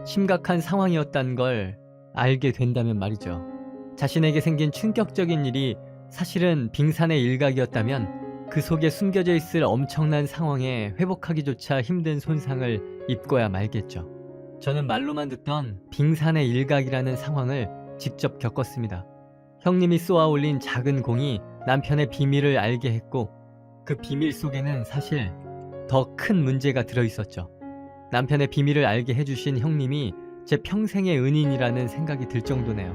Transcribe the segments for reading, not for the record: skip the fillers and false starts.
심각한 상황이었다는 걸 알게 된다면 말이죠. 자신에게 생긴 충격적인 일이 사실은 빙산의 일각이었다면 그 속에 숨겨져 있을 엄청난 상황에 회복하기조차 힘든 손상을 입고야 말겠죠. 저는 말로만 듣던 빙산의 일각이라는 상황을 직접 겪었습니다. 형님이 쏘아 올린 작은 공이 남편의 비밀을 알게 했고, 그 비밀 속에는 사실 더 큰 문제가 들어있었죠. 남편의 비밀을 알게 해주신 형님이 제 평생의 은인이라는 생각이 들 정도네요.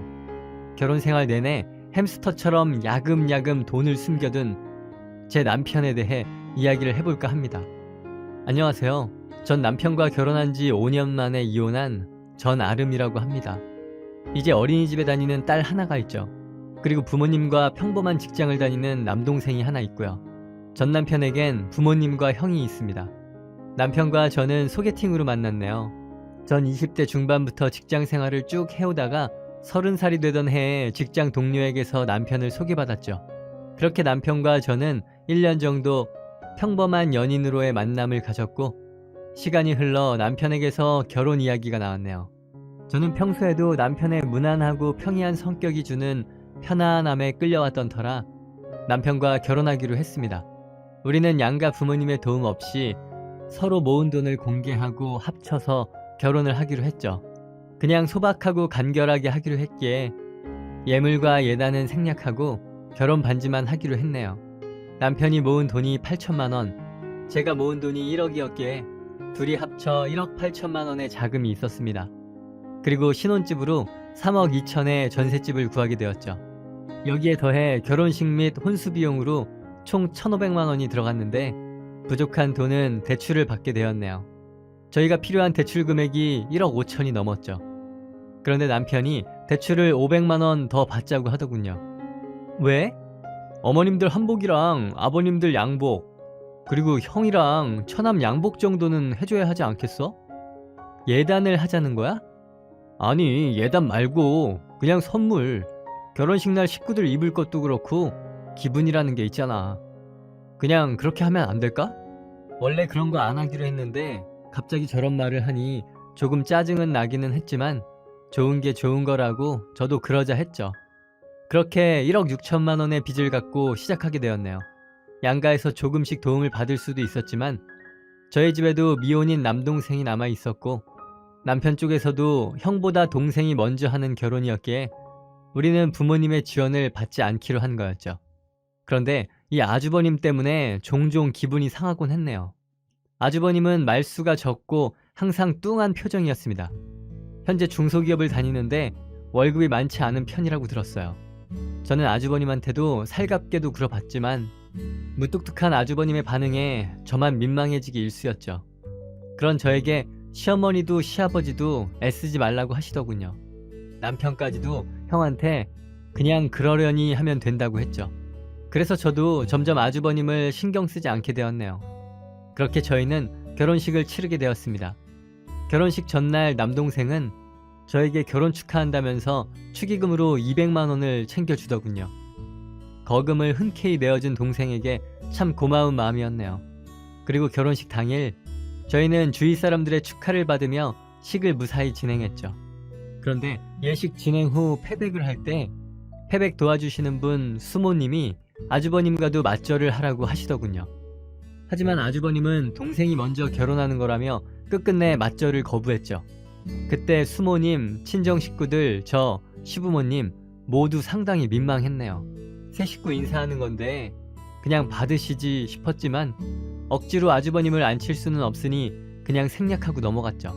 결혼 생활 내내 햄스터처럼 야금야금 돈을 숨겨둔 제 남편에 대해 이야기를 해볼까 합니다. 안녕하세요. 전 남편과 결혼한 지 5년 만에 이혼한 전아름이라고 합니다. 이제 어린이집에 다니는 딸 하나가 있죠. 그리고 부모님과 평범한 직장을 다니는 남동생이 하나 있고요. 전 남편에겐 부모님과 형이 있습니다. 남편과 저는 소개팅으로 만났네요. 전 20대 중반부터 직장 생활을 쭉 해오다가 30살이 되던 해에 직장 동료에게서 남편을 소개받았죠. 그렇게 남편과 저는 1년 정도 평범한 연인으로의 만남을 가졌고, 시간이 흘러 남편에게서 결혼 이야기가 나왔네요. 저는 평소에도 남편의 무난하고 평이한 성격이 주는 편안함에 끌려왔던 터라 남편과 결혼하기로 했습니다. 우리는 양가 부모님의 도움 없이 서로 모은 돈을 공개하고 합쳐서 결혼을 하기로 했죠. 그냥 소박하고 간결하게 하기로 했기에 예물과 예단은 생략하고 결혼 반지만 하기로 했네요. 남편이 모은 돈이 8천만 원, 제가 모은 돈이 1억이었기에 둘이 합쳐 1억 8천만 원의 자금이 있었습니다. 그리고 신혼집으로 3억 2천의 전셋집을 구하게 되었죠. 여기에 더해 결혼식 및 혼수 비용으로 총 1,500만 원이 들어갔는데 부족한 돈은 대출을 받게 되었네요. 저희가 필요한 대출 금액이 1억 5천이 넘었죠. 그런데 남편이 대출을 500만 원 더 받자고 하더군요. 왜? 어머님들 한복이랑 아버님들 양복, 그리고 형이랑 처남 양복 정도는 해줘야 하지 않겠어? 예단을 하자는 거야? 아니, 예단 말고 그냥 선물. 결혼식 날 식구들 입을 것도 그렇고 기분이라는 게 있잖아. 그냥 그렇게 하면 안 될까? 원래 그런 거 안 하기로 했는데 갑자기 저런 말을 하니 조금 짜증은 나기는 했지만 좋은 게 좋은 거라고 저도 그러자 했죠. 그렇게 1억 6천만 원의 빚을 갖고 시작하게 되었네요. 양가에서 조금씩 도움을 받을 수도 있었지만 저희 집에도 미혼인 남동생이 남아 있었고, 남편 쪽에서도 형보다 동생이 먼저 하는 결혼이었기에 우리는 부모님의 지원을 받지 않기로 한 거였죠. 그런데 이 아주버님 때문에 종종 기분이 상하곤 했네요. 아주버님은 말수가 적고 항상 뚱한 표정이었습니다. 현재 중소기업을 다니는데 월급이 많지 않은 편이라고 들었어요. 저는 아주버님한테도 살갑게도 굴어봤지만 무뚝뚝한 아주버님의 반응에 저만 민망해지기 일쑤였죠. 그런 저에게 시어머니도 시아버지도 애쓰지 말라고 하시더군요. 남편까지도 형한테 그냥 그러려니 하면 된다고 했죠. 그래서 저도 점점 아주버님을 신경 쓰지 않게 되었네요. 그렇게 저희는 결혼식을 치르게 되었습니다. 결혼식 전날 남동생은 저에게 결혼 축하한다면서 축의금으로 200만 원을 챙겨주더군요. 거금을 흔쾌히 내어준 동생에게 참 고마운 마음이었네요. 그리고 결혼식 당일 저희는 주위 사람들의 축하를 받으며 식을 무사히 진행했죠. 그런데 예식 진행 후 패백을 할 때 패백 도와주시는 분 수모님이 아주버님과도 맞절을 하라고 하시더군요. 하지만 아주버님은 동생이 먼저 결혼하는 거라며 끝끝내 맞절을 거부했죠. 그때 수모님, 친정 식구들, 저, 시부모님 모두 상당히 민망했네요. 새 식구 인사하는 건데 그냥 받으시지 싶었지만 억지로 아주버님을 앉힐 수는 없으니 그냥 생략하고 넘어갔죠.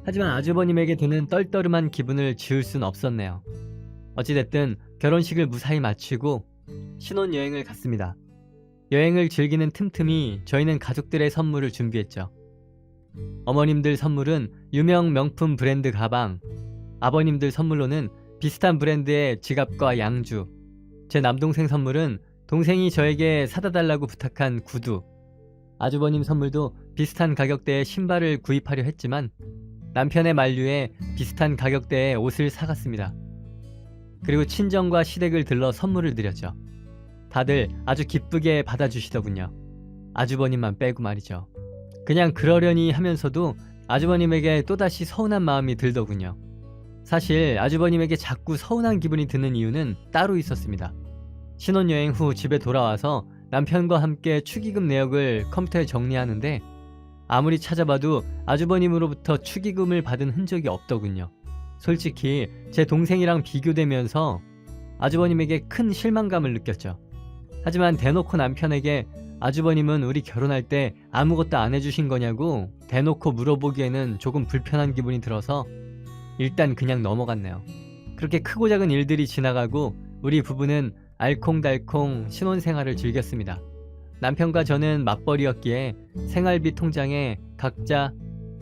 하지만 아주버님에게 드는 떨떠름한 기분을 지울 순 없었네요. 어찌됐든 결혼식을 무사히 마치고 신혼여행을 갔습니다. 여행을 즐기는 틈틈이 저희는 가족들의 선물을 준비했죠. 어머님들 선물은 유명 명품 브랜드 가방, 아버님들 선물로는 비슷한 브랜드의 지갑과 양주, 제 남동생 선물은 동생이 저에게 사다 달라고 부탁한 구두, 아주버님 선물도 비슷한 가격대의 신발을 구입하려 했지만 남편의 만류에 비슷한 가격대의 옷을 사갔습니다. 그리고 친정과 시댁을 들러 선물을 드렸죠. 다들 아주 기쁘게 받아주시더군요. 아주버님만 빼고 말이죠. 그냥 그러려니 하면서도 아주버님에게 또다시 서운한 마음이 들더군요. 사실 아주버님에게 자꾸 서운한 기분이 드는 이유는 따로 있었습니다. 신혼여행 후 집에 돌아와서 남편과 함께 축의금 내역을 컴퓨터에 정리하는데 아무리 찾아봐도 아주버님으로부터 축의금을 받은 흔적이 없더군요. 솔직히 제 동생이랑 비교되면서 아주버님에게 큰 실망감을 느꼈죠. 하지만 대놓고 남편에게 아주버님은 우리 결혼할 때 아무것도 안 해주신 거냐고 대놓고 물어보기에는 조금 불편한 기분이 들어서 일단 그냥 넘어갔네요. 그렇게 크고 작은 일들이 지나가고 우리 부부는 알콩달콩 신혼생활을 즐겼습니다. 남편과 저는 맞벌이였기에 생활비 통장에 각자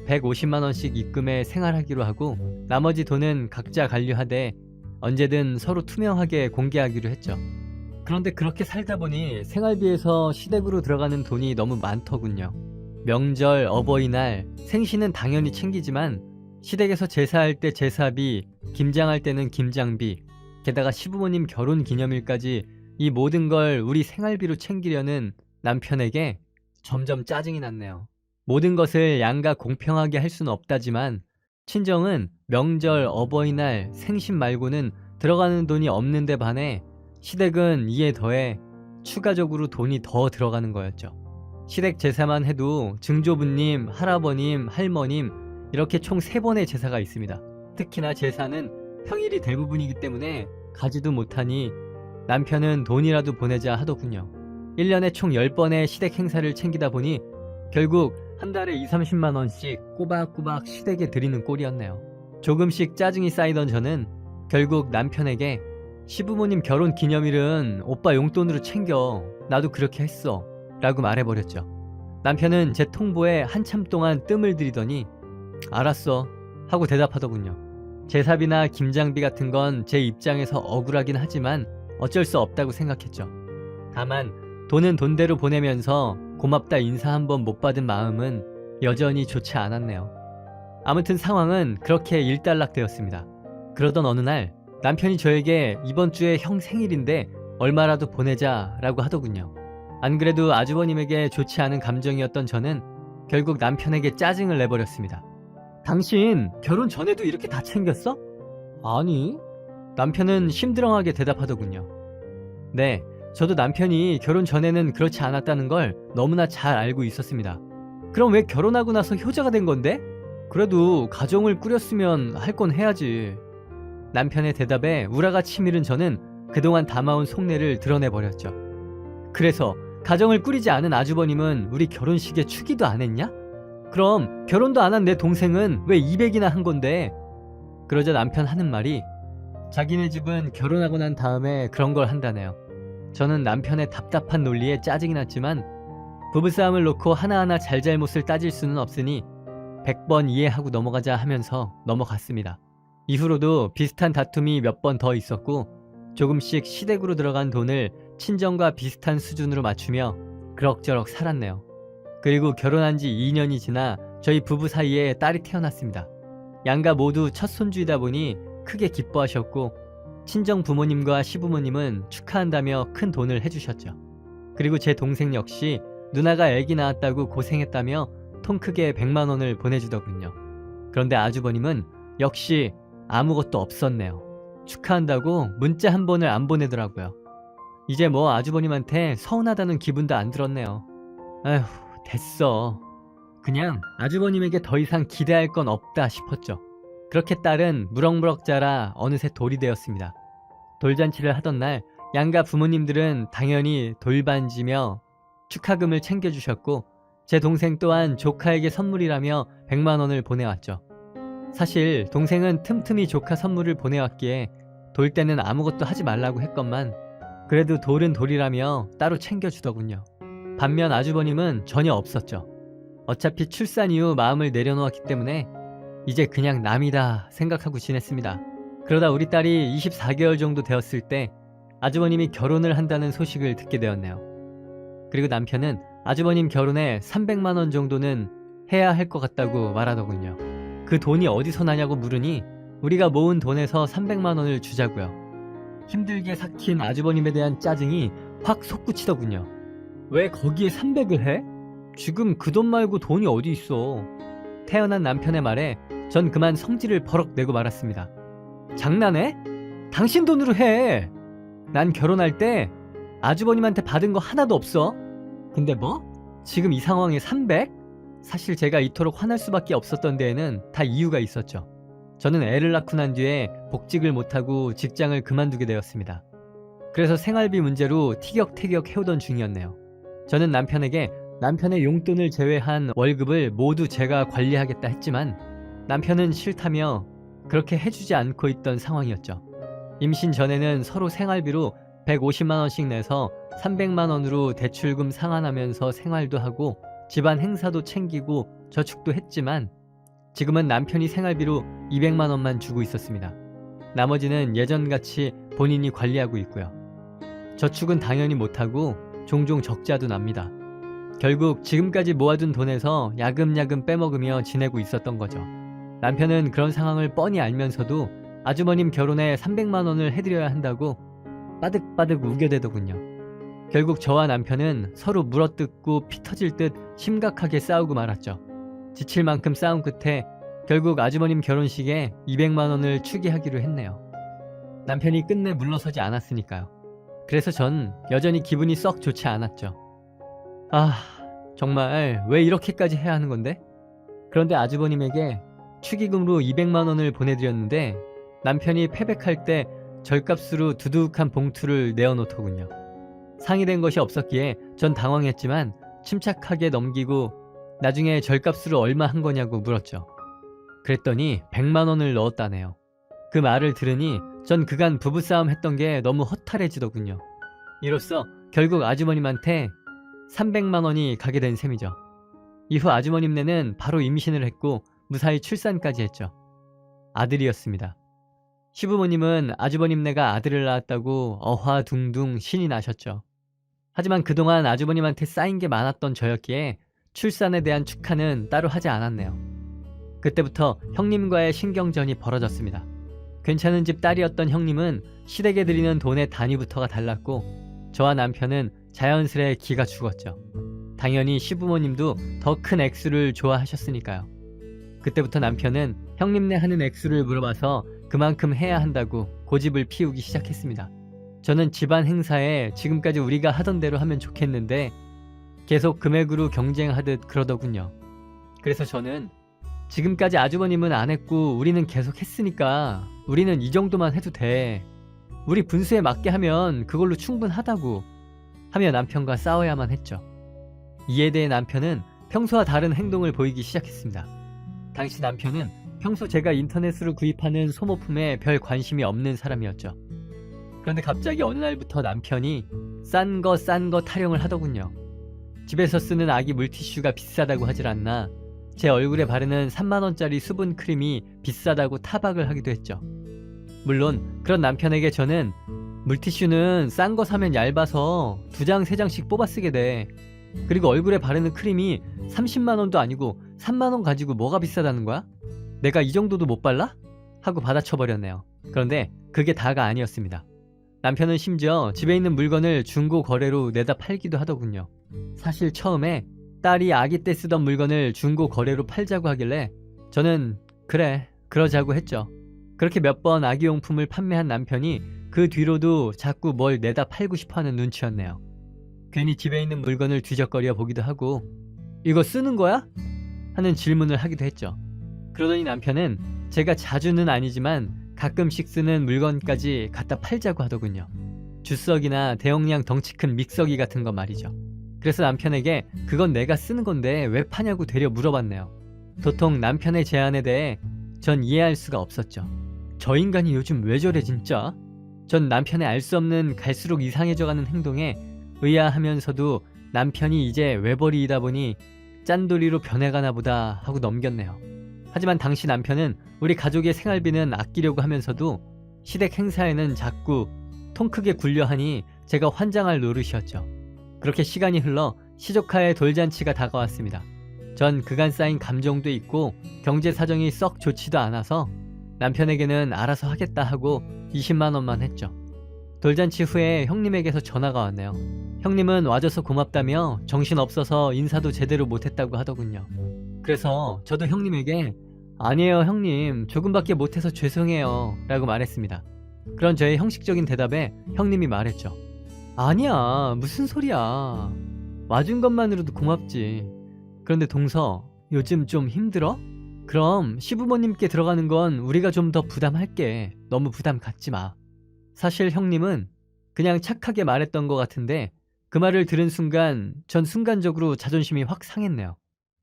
150만원씩 입금해 생활하기로 하고 나머지 돈은 각자 관리하되 언제든 서로 투명하게 공개하기로 했죠. 그런데 그렇게 살다 보니 생활비에서 시댁으로 들어가는 돈이 너무 많더군요. 명절, 어버이날, 생신은 당연히 챙기지만 시댁에서 제사할 때 제사비, 김장할 때는 김장비, 게다가 시부모님 결혼 기념일까지 이 모든 걸 우리 생활비로 챙기려는 남편에게 점점 짜증이 났네요. 모든 것을 양가 공평하게 할 수는 없다지만 친정은 명절, 어버이날, 생신 말고는 들어가는 돈이 없는데 반해 시댁은 이에 더해 추가적으로 돈이 더 들어가는 거였죠. 시댁 제사만 해도 증조부님, 할아버님, 할머님 이렇게 총 3번의 제사가 있습니다. 특히나 제사는 평일이 대부분이기 때문에 가지도 못하니 남편은 돈이라도 보내자 하더군요. 1년에 총 10번의 시댁 행사를 챙기다 보니 결국 한 달에 20-30만원씩 꼬박꼬박 시댁에 드리는 꼴이었네요. 조금씩 짜증이 쌓이던 저는 결국 남편에게 시부모님 결혼 기념일은 오빠 용돈으로 챙겨. 나도 그렇게 했어. 라고 말해버렸죠. 남편은 제 통보에 한참 동안 뜸을 들이더니 알았어 하고 대답하더군요. 제사비나 김장비 같은 건 제 입장에서 억울하긴 하지만 어쩔 수 없다고 생각했죠. 다만 돈은 돈대로 보내면서 고맙다 인사 한번 못 받은 마음은 여전히 좋지 않았네요. 아무튼 상황은 그렇게 일단락되었습니다. 그러던 어느 날 남편이 저에게 이번 주에 형 생일인데 얼마라도 보내자 라고 하더군요. 안 그래도 아주버님에게 좋지 않은 감정이었던 저는 결국 남편에게 짜증을 내버렸습니다. 당신 결혼 전에도 이렇게 다 챙겼어? 아니. 남편은 심드렁하게 대답하더군요. 네, 저도 남편이 결혼 전에는 그렇지 않았다는 걸 너무나 잘 알고 있었습니다. 그럼 왜 결혼하고 나서 효자가 된 건데? 그래도 가정을 꾸렸으면 할 건 해야지. 남편의 대답에 우라가 치밀은 저는 그동안 담아온 속내를 드러내버렸죠. 그래서 가정을 꾸리지 않은 아주버님은 우리 결혼식에 축의도 안 했냐? 그럼 결혼도 안 한 내 동생은 왜 200이나 한 건데? 그러자 남편 하는 말이 자기네 집은 결혼하고 난 다음에 그런 걸 한다네요. 저는 남편의 답답한 논리에 짜증이 났지만 부부싸움을 놓고 하나하나 잘잘못을 따질 수는 없으니 100번 이해하고 넘어가자 하면서 넘어갔습니다. 이후로도 비슷한 다툼이 몇 번 더 있었고 조금씩 시댁으로 들어간 돈을 친정과 비슷한 수준으로 맞추며 그럭저럭 살았네요. 그리고 결혼한 지 2년이 지나 저희 부부 사이에 딸이 태어났습니다. 양가 모두 첫 손주이다 보니 크게 기뻐하셨고 친정 부모님과 시부모님은 축하한다며 큰 돈을 해주셨죠. 그리고 제 동생 역시 누나가 아기 낳았다고 고생했다며 통 크게 100만원을 보내주더군요. 그런데 아주버님은 역시 아무것도 없었네요. 축하한다고 문자 한 번을 안 보내더라고요. 이제 뭐 아주버님한테 서운하다는 기분도 안 들었네요. 아휴, 됐어. 그냥 아주버님에게 더 이상 기대할 건 없다 싶었죠. 그렇게 딸은 무럭무럭 자라 어느새 돌이 되었습니다. 돌잔치를 하던 날 양가 부모님들은 당연히 돌반지며 축하금을 챙겨주셨고 제 동생 또한 조카에게 선물이라며 100만원을 보내왔죠. 사실 동생은 틈틈이 조카 선물을 보내왔기에 돌 때는 아무것도 하지 말라고 했건만 그래도 돌은 돌이라며 따로 챙겨주더군요. 반면 아주버님은 전혀 없었죠. 어차피 출산 이후 마음을 내려놓았기 때문에 이제 그냥 남이다 생각하고 지냈습니다. 그러다 우리 딸이 24개월 정도 되었을 때 아주버님이 결혼을 한다는 소식을 듣게 되었네요. 그리고 남편은 아주버님 결혼에 300만원 정도는 해야 할 것 같다고 말하더군요. 그 돈이 어디서 나냐고 물으니 우리가 모은 돈에서 300만원을 주자고요. 힘들게 삭힌 아주버님에 대한 짜증이 확 솟구치더군요. 왜 거기에 300을 해? 지금 그 돈 말고 돈이 어디 있어? 태어난 남편의 말에 전 그만 성질을 버럭 내고 말았습니다. 장난해? 당신 돈으로 해. 난 결혼할 때 아주버님한테 받은 거 하나도 없어. 근데 뭐? 지금 이 상황에 300? 사실 제가 이토록 화날 수밖에 없었던 데에는 다 이유가 있었죠. 저는 애를 낳고 난 뒤에 복직을 못하고 직장을 그만두게 되었습니다. 그래서 생활비 문제로 티격태격 해오던 중이었네요. 저는 남편에게 남편의 용돈을 제외한 월급을 모두 제가 관리하겠다 했지만 남편은 싫다며 그렇게 해주지 않고 있던 상황이었죠. 임신 전에는 서로 생활비로 150만원씩 내서 300만원으로 대출금 상환하면서 생활도 하고 집안 행사도 챙기고 저축도 했지만 지금은 남편이 생활비로 200만원만 주고 있었습니다. 나머지는 예전같이 본인이 관리하고 있고요. 저축은 당연히 못하고 종종 적자도 납니다. 결국 지금까지 모아둔 돈에서 야금야금 빼먹으며 지내고 있었던 거죠. 남편은 그런 상황을 뻔히 알면서도 아주버님 결혼에 300만원을 해드려야 한다고 빠득빠득 우겨대더군요. 결국 저와 남편은 서로 물어뜯고 피 터질 듯 심각하게 싸우고 말았죠. 지칠 만큼 싸운 끝에 결국 아주버님 결혼식에 200만원을 추기하기로 했네요. 남편이 끝내 물러서지 않았으니까요. 그래서 전 여전히 기분이 썩 좋지 않았죠. 아, 정말 왜 이렇게까지 해야 하는 건데? 그런데 아주버님에게 축의금으로 200만원을 보내드렸는데 남편이 패백할 때 절값으로 두둑한 봉투를 내어놓더군요. 상의된 것이 없었기에 전 당황했지만 침착하게 넘기고 나중에 절값으로 얼마 한 거냐고 물었죠. 그랬더니 100만원을 넣었다네요. 그 말을 들으니 전 그간 부부싸움 했던 게 너무 허탈해지더군요. 이로써 결국 아주머님한테 300만원이 가게 된 셈이죠. 이후 아주머님네는 바로 임신을 했고 무사히 출산까지 했죠. 아들이었습니다. 시부모님은 아주버님네가 아들을 낳았다고 어화둥둥 신이 나셨죠. 하지만 그동안 아주버님한테 쌓인 게 많았던 저였기에 출산에 대한 축하는 따로 하지 않았네요. 그때부터 형님과의 신경전이 벌어졌습니다. 괜찮은 집 딸이었던 형님은 시댁에 드리는 돈의 단위부터가 달랐고 저와 남편은 자연스레 기가 죽었죠. 당연히 시부모님도 더 큰 액수를 좋아하셨으니까요. 그때부터 남편은 형님네 하는 액수를 물어봐서 그만큼 해야 한다고 고집을 피우기 시작했습니다. 저는 집안 행사에 지금까지 우리가 하던 대로 하면 좋겠는데 계속 금액으로 경쟁하듯 그러더군요. 그래서 저는 지금까지 아주버님은 안 했고 우리는 계속 했으니까 우리는 이 정도만 해도 돼. 우리 분수에 맞게 하면 그걸로 충분하다고 하며 남편과 싸워야만 했죠. 이에 대해 남편은 평소와 다른 행동을 보이기 시작했습니다. 당시 남편은 평소 제가 인터넷으로 구입하는 소모품에 별 관심이 없는 사람이었죠. 그런데 갑자기 어느 날부터 남편이 싼 거 타령을 하더군요. 집에서 쓰는 아기 물티슈가 비싸다고 하질 않나 제 얼굴에 바르는 3만원짜리 수분 크림이 비싸다고 타박을 하기도 했죠. 물론 그런 남편에게 저는 물티슈는 싼 거 사면 얇아서 2장 3장씩 뽑아 쓰게 돼. 그리고 얼굴에 바르는 크림이 30만원도 아니고 3만원 가지고 뭐가 비싸다는 거야? 내가 이 정도도 못 발라? 하고 받아쳐버렸네요. 그런데 그게 다가 아니었습니다. 남편은 심지어 집에 있는 물건을 중고 거래로 내다 팔기도 하더군요. 사실 처음에 딸이 아기 때 쓰던 물건을 중고 거래로 팔자고 하길래 저는 그래 그러자고 했죠. 그렇게 몇 번 아기용품을 판매한 남편이 그 뒤로도 자꾸 뭘 내다 팔고 싶어하는 눈치였네요. 괜히 집에 있는 물건을 뒤적거려 보기도 하고 이거 쓰는 거야? 하는 질문을 하기도 했죠. 그러더니 남편은 제가 자주는 아니지만 가끔씩 쓰는 물건까지 갖다 팔자고 하더군요. 주석이나 대용량 덩치 큰 믹서기 같은 거 말이죠. 그래서 남편에게 그건 내가 쓰는 건데 왜 파냐고 되려 물어봤네요. 도통 남편의 제안에 대해 전 이해할 수가 없었죠. 저 인간이 요즘 왜 저래 진짜? 전 남편의 알 수 없는 갈수록 이상해져가는 행동에 의아하면서도 남편이 이제 외벌이이다 보니 짠돌이로 변해가나 보다 하고 넘겼네요. 하지만 당시 남편은 우리 가족의 생활비는 아끼려고 하면서도 시댁 행사에는 자꾸 통 크게 굴려하니 제가 환장할 노릇이었죠. 그렇게 시간이 흘러 시조카의 돌잔치가 다가왔습니다. 전 그간 쌓인 감정도 있고 경제 사정이 썩 좋지도 않아서 남편에게는 알아서 하겠다 하고 20만원만 했죠. 돌잔치 후에 형님에게서 전화가 왔네요. 형님은 와줘서 고맙다며 정신없어서 인사도 제대로 못했다고 하더군요. 그래서 저도 형님에게 아니에요 형님, 조금밖에 못해서 죄송해요 라고 말했습니다. 그런 저의 형식적인 대답에 형님이 말했죠. 아니야, 무슨 소리야. 와준 것만으로도 고맙지. 그런데 동서, 요즘 좀 힘들어? 그럼 시부모님께 들어가는 건 우리가 좀 더 부담할게. 너무 부담 갖지 마. 사실 형님은 그냥 착하게 말했던 것 같은데 그 말을 들은 순간 전 순간적으로 자존심이 확 상했네요.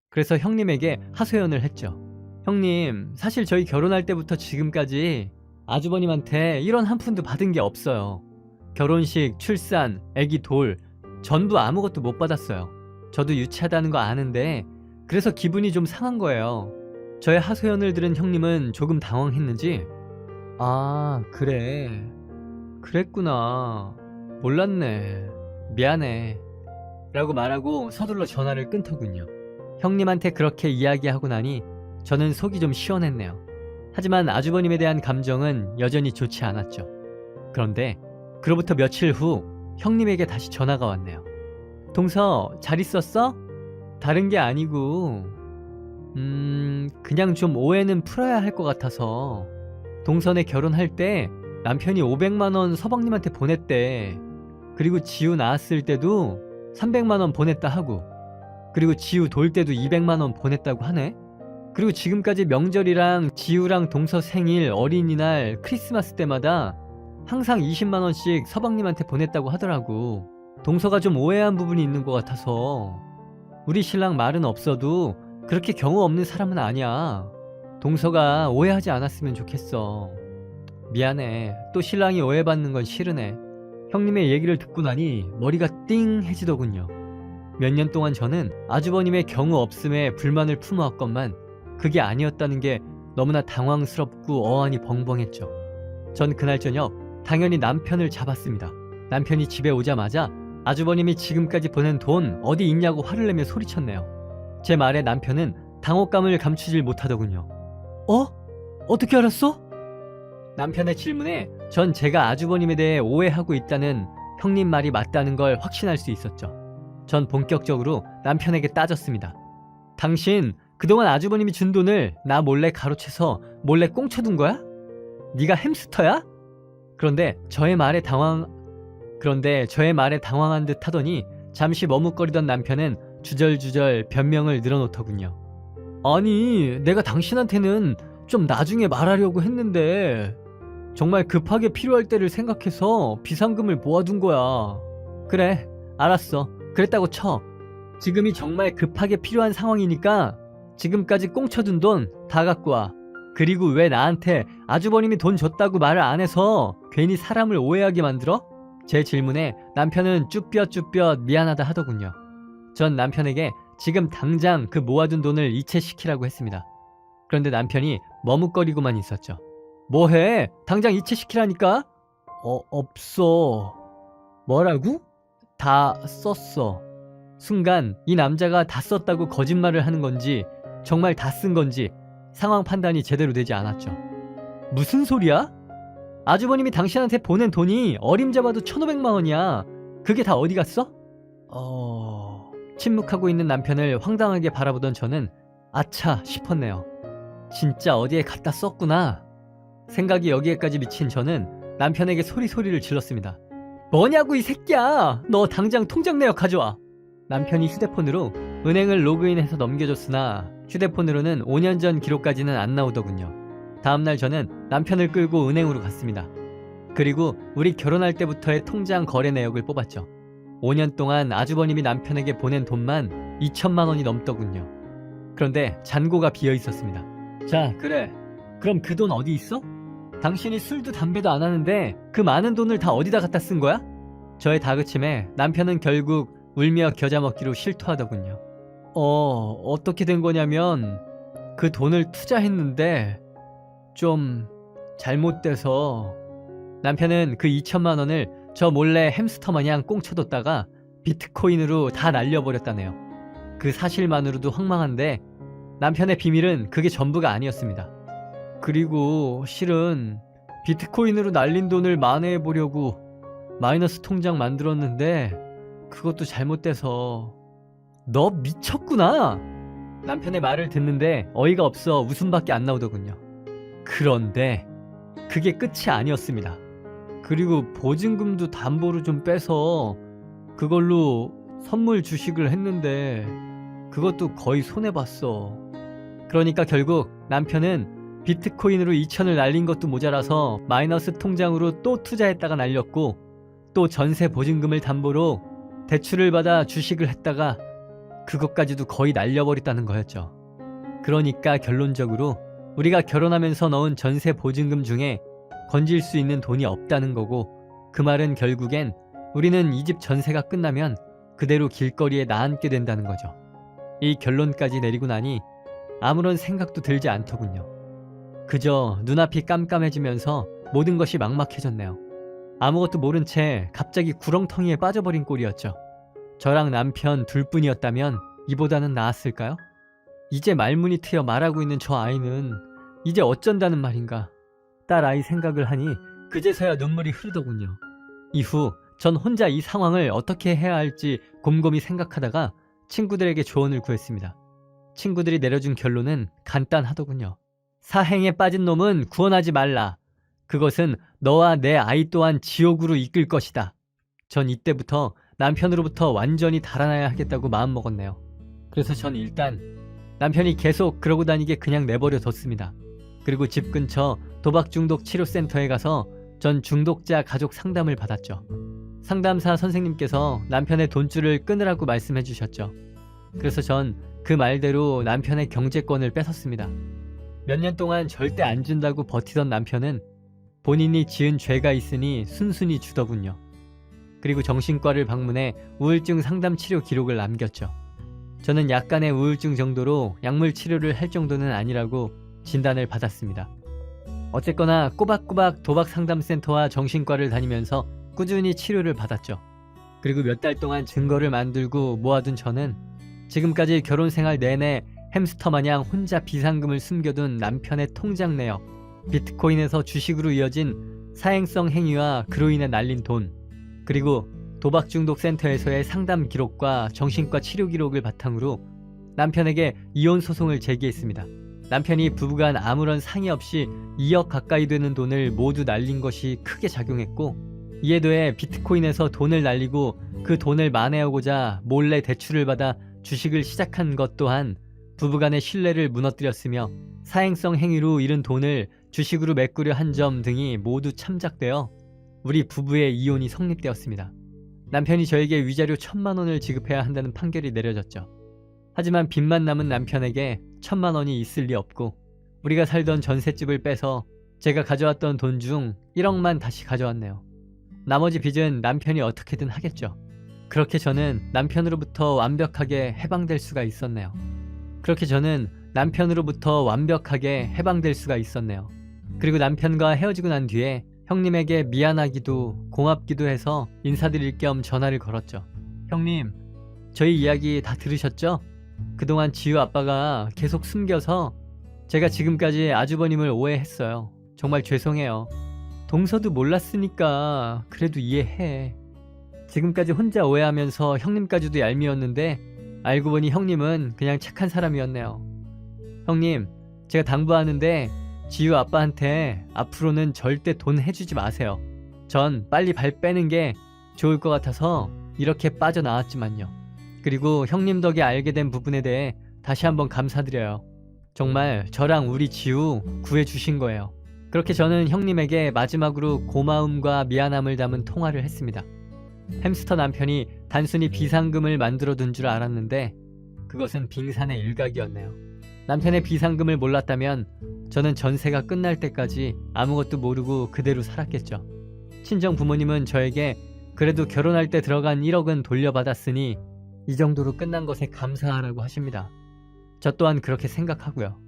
그래서 형님에게 하소연을 했죠. 형님, 사실 저희 결혼할 때부터 지금까지 아주버님한테 이런 한 푼도 받은 게 없어요. 결혼식, 출산, 애기 돌 전부 아무것도 못 받았어요. 저도 유치하다는 거 아는데 그래서 기분이 좀 상한 거예요. 저의 하소연을 들은 형님은 조금 당황했는지 아, 그래. 그랬구나. 몰랐네. 미안해. 라고 말하고 서둘러 전화를 끊더군요. 형님한테 그렇게 이야기하고 나니 저는 속이 좀 시원했네요. 하지만 아주버님에 대한 감정은 여전히 좋지 않았죠. 그런데 그로부터 며칠 후 형님에게 다시 전화가 왔네요. 동서, 잘 있었어? 다른 게 아니고 그냥 좀 오해는 풀어야 할 것 같아서 동선에 결혼할 때 남편이 500만원 서방님한테 보냈대. 그리고 지우 낳았을 때도 300만원 보냈다 하고, 그리고 지우 돌 때도 200만원 보냈다고 하네. 그리고 지금까지 명절이랑 지우랑 동서 생일, 어린이날, 크리스마스 때마다 항상 20만원씩 서방님한테 보냈다고 하더라고. 동서가 좀 오해한 부분이 있는 것 같아서. 우리 신랑 말은 없어도 그렇게 경우 없는 사람은 아니야. 동서가 오해하지 않았으면 좋겠어. 미안해. 또 신랑이 오해받는 건 싫으네. 형님의 얘기를 듣고 나니 머리가 띵해지더군요. 몇 년 동안 저는 아주버님의 경우 없음에 불만을 품어왔건만 그게 아니었다는 게 너무나 당황스럽고 어안이 벙벙했죠. 전 그날 저녁 당연히 남편을 잡았습니다. 남편이 집에 오자마자 아주버님이 지금까지 보낸 돈 어디 있냐고 화를 내며 소리쳤네요. 제 말에 남편은 당혹감을 감추질 못하더군요. 어떻게 알았어? 남편의 질문에 전 제가 아주버님에 대해 오해하고 있다는 형님 말이 맞다는 걸 확신할 수 있었죠. 전 본격적으로 남편에게 따졌습니다. 당신 그동안 아주버님이 준 돈을 나 몰래 가로채서 몰래 꽁쳐둔 거야? 네가 햄스터야? 그런데 저의 말에 당황한 듯 하더니 잠시 머뭇거리던 남편은 주절주절 변명을 늘어놓더군요. 아니, 내가 당신한테는 좀 나중에 말하려고 했는데 정말 급하게 필요할 때를 생각해서 비상금을 모아둔 거야. 그래, 알았어. 그랬다고 쳐. 지금이 정말 급하게 필요한 상황이니까 지금까지 꽁쳐둔 돈 다 갖고 와. 그리고 왜 나한테 아주버님이 돈 줬다고 말을 안 해서 괜히 사람을 오해하게 만들어? 제 질문에 남편은 쭈뼛쭈뼛 미안하다 하더군요. 전 남편에게 지금 당장 그 모아둔 돈을 이체시키라고 했습니다. 그런데 남편이 머뭇거리고만 있었죠. 뭐해? 당장 이체시키라니까? 없어. 뭐라고? 다 썼어. 순간 이 남자가 다 썼다고 거짓말을 하는 건지 정말 다 쓴 건지 상황 판단이 제대로 되지 않았죠. 무슨 소리야? 아주버님이 당신한테 보낸 돈이 어림잡아도 1,500만 원이야. 그게 다 어디 갔어? 침묵하고 있는 남편을 황당하게 바라보던 저는 아차 싶었네요. 진짜 어디에 갖다 썼구나. 생각이 여기에까지 미친 저는 남편에게 소리를 질렀습니다. 뭐냐고 이 새끼야. 너 당장 통장 내역 가져와. 남편이 휴대폰으로 은행을 로그인해서 넘겨줬으나 휴대폰으로는 5년 전 기록까지는 안 나오더군요. 다음날 저는 남편을 끌고 은행으로 갔습니다. 그리고 우리 결혼할 때부터의 통장 거래 내역을 뽑았죠. 5년 동안 아주버님이 남편에게 보낸 돈만 2천만 원이 넘더군요. 그런데 잔고가 비어 있었습니다. 자, 그래. 그럼 그 돈 어디 있어? 당신이 술도 담배도 안 하는데 그 많은 돈을 다 어디다 갖다 쓴 거야? 저의 다그침에 남편은 결국 울며 겨자 먹기로 실토하더군요. 어떻게 된 거냐면 그 돈을 투자했는데 좀 잘못돼서 남편은 그 2천만 원을 저 몰래 햄스터 마냥 꽁쳐뒀다가 비트코인으로 다 날려버렸다네요. 그 사실만으로도 황망한데 남편의 비밀은 그게 전부가 아니었습니다. 그리고 실은 비트코인으로 날린 돈을 만회해보려고 마이너스 통장 만들었는데 그것도 잘못돼서. 너 미쳤구나. 남편의 말을 듣는데 어이가 없어 웃음밖에 안 나오더군요. 그런데 그게 끝이 아니었습니다. 그리고 보증금도 담보로 좀 빼서 그걸로 선물 주식을 했는데 그것도 거의 손해봤어. 그러니까 결국 남편은 비트코인으로 2천을 날린 것도 모자라서 마이너스 통장으로 또 투자했다가 날렸고, 또 전세 보증금을 담보로 대출을 받아 주식을 했다가 그것까지도 거의 날려버렸다는 거였죠. 그러니까 결론적으로 우리가 결혼하면서 넣은 전세 보증금 중에 건질 수 있는 돈이 없다는 거고, 그 말은 결국엔 우리는 이 집 전세가 끝나면 그대로 길거리에 나앉게 된다는 거죠. 이 결론까지 내리고 나니 아무런 생각도 들지 않더군요. 그저 눈앞이 깜깜해지면서 모든 것이 막막해졌네요. 아무것도 모른 채 갑자기 구렁텅이에 빠져버린 꼴이었죠. 저랑 남편 둘뿐이었다면 이보다는 나았을까요? 이제 말문이 트여 말하고 있는 저 아이는 이제 어쩐다는 말인가. 딸 아이 생각을 하니 그제서야 눈물이 흐르더군요. 이후 전 혼자 이 상황을 어떻게 해야 할지 곰곰이 생각하다가 친구들에게 조언을 구했습니다. 친구들이 내려준 결론은 간단하더군요. 사행에 빠진 놈은 구원하지 말라. 그것은 너와 내 아이 또한 지옥으로 이끌 것이다. 전 이때부터 남편으로부터 완전히 달아나야 하겠다고 마음먹었네요. 그래서 전 일단 남편이 계속 그러고 다니게 그냥 내버려 뒀습니다. 그리고 집 근처 도박중독 치료센터에 가서 전 중독자 가족 상담을 받았죠. 상담사 선생님께서 남편의 돈줄을 끊으라고 말씀해 주셨죠. 그래서 전 그 말대로 남편의 경제권을 뺏었습니다. 몇 년 동안 절대 안 준다고 버티던 남편은 본인이 지은 죄가 있으니 순순히 주더군요. 그리고 정신과를 방문해 우울증 상담 치료 기록을 남겼죠. 저는 약간의 우울증 정도로 약물 치료를 할 정도는 아니라고 진단을 받았습니다. 어쨌거나 꼬박꼬박 도박 상담센터와 정신과를 다니면서 꾸준히 치료를 받았죠. 그리고 몇 달 동안 증거를 만들고 모아둔 저는 지금까지 결혼 생활 내내 햄스터 마냥 혼자 비상금을 숨겨둔 남편의 통장 내역, 비트코인에서 주식으로 이어진 사행성 행위와 그로 인해 날린 돈, 그리고 도박 중독 센터에서의 상담 기록과 정신과 치료 기록을 바탕으로 남편에게 이혼 소송을 제기했습니다. 남편이 부부간 아무런 상의 없이 2억 가까이 되는 돈을 모두 날린 것이 크게 작용했고, 이에 더해 비트코인에서 돈을 날리고 그 돈을 만회하고자 몰래 대출을 받아 주식을 시작한 것 또한 부부간의 신뢰를 무너뜨렸으며, 사행성 행위로 잃은 돈을 주식으로 메꾸려 한 점 등이 모두 참작되어 우리 부부의 이혼이 성립되었습니다. 남편이 저에게 위자료 1,000만 원을 지급해야 한다는 판결이 내려졌죠. 하지만 빚만 남은 남편에게 1,000만 원이 있을 리 없고, 우리가 살던 전셋집을 빼서 제가 가져왔던 돈 중 1억만 다시 가져왔네요. 나머지 빚은 남편이 어떻게든 하겠죠. 그렇게 저는 남편으로부터 완벽하게 해방될 수가 있었네요. 그리고 남편과 헤어지고 난 뒤에 형님에게 미안하기도 고맙기도 해서 인사드릴 겸 전화를 걸었죠. 형님, 저희 이야기 다 들으셨죠? 그동안 지우 아빠가 계속 숨겨서 제가 지금까지 아주버님을 오해했어요. 정말 죄송해요. 동서도 몰랐으니까 그래도 이해해. 지금까지 혼자 오해하면서 형님까지도 얄미웠는데 알고 보니 형님은 그냥 착한 사람이었네요. 형님, 제가 당부하는데 지우 아빠한테 앞으로는 절대 돈 해주지 마세요. 전 빨리 발 빼는 게 좋을 것 같아서 이렇게 빠져나왔지만요. 그리고 형님 덕에 알게 된 부분에 대해 다시 한번 감사드려요. 정말 저랑 우리 지우 구해주신 거예요. 그렇게 저는 형님에게 마지막으로 고마움과 미안함을 담은 통화를 했습니다. 햄스터 남편이 단순히 비상금을 만들어둔 줄 알았는데 그것은 빙산의 일각이었네요. 남편의 비상금을 몰랐다면 저는 전세가 끝날 때까지 아무것도 모르고 그대로 살았겠죠. 친정 부모님은 저에게 그래도 결혼할 때 들어간 1억은 돌려받았으니 이 정도로 끝난 것에 감사하라고 하십니다. 저 또한 그렇게 생각하고요.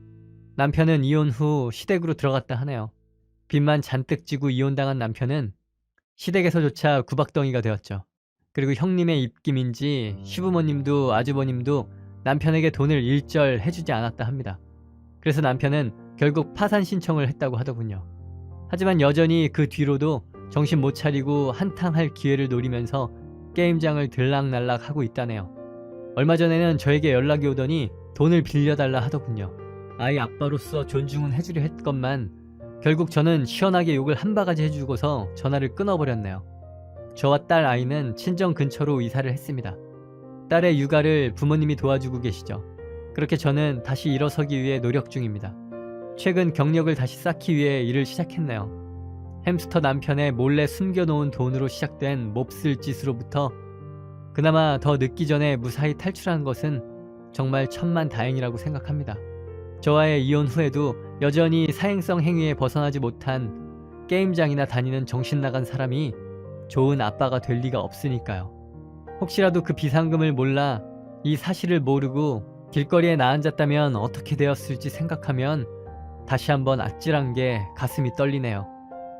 남편은 이혼 후 시댁으로 들어갔다 하네요. 빚만 잔뜩 지고 이혼당한 남편은 시댁에서조차 구박덩이가 되었죠. 그리고 형님의 입김인지 시부모님도 아주버님도 남편에게 돈을 일절 해주지 않았다 합니다. 그래서 남편은 결국 파산 신청을 했다고 하더군요. 하지만 여전히 그 뒤로도 정신 못 차리고 한탕할 기회를 노리면서 게임장을 들락날락 하고 있다네요. 얼마 전에는 저에게 연락이 오더니 돈을 빌려달라 하더군요. 아이 아빠로서 존중은 해주려 했건만 결국 저는 시원하게 욕을 한 바가지 해주고서 전화를 끊어버렸네요. 저와 딸 아이는 친정 근처로 이사를 했습니다. 딸의 육아를 부모님이 도와주고 계시죠. 그렇게 저는 다시 일어서기 위해 노력 중입니다. 최근 경력을 다시 쌓기 위해 일을 시작했네요. 햄스터 남편의 몰래 숨겨놓은 돈으로 시작된 몹쓸 짓으로부터 그나마 더 늦기 전에 무사히 탈출한 것은 정말 천만다행이라고 생각합니다. 저와의 이혼 후에도 여전히 사행성 행위에 벗어나지 못한 게임장이나 다니는 정신나간 사람이 좋은 아빠가 될 리가 없으니까요. 혹시라도 그 비상금을 몰라 이 사실을 모르고 길거리에 나앉았다면 어떻게 되었을지 생각하면 다시 한번 아찔한 게 가슴이 떨리네요.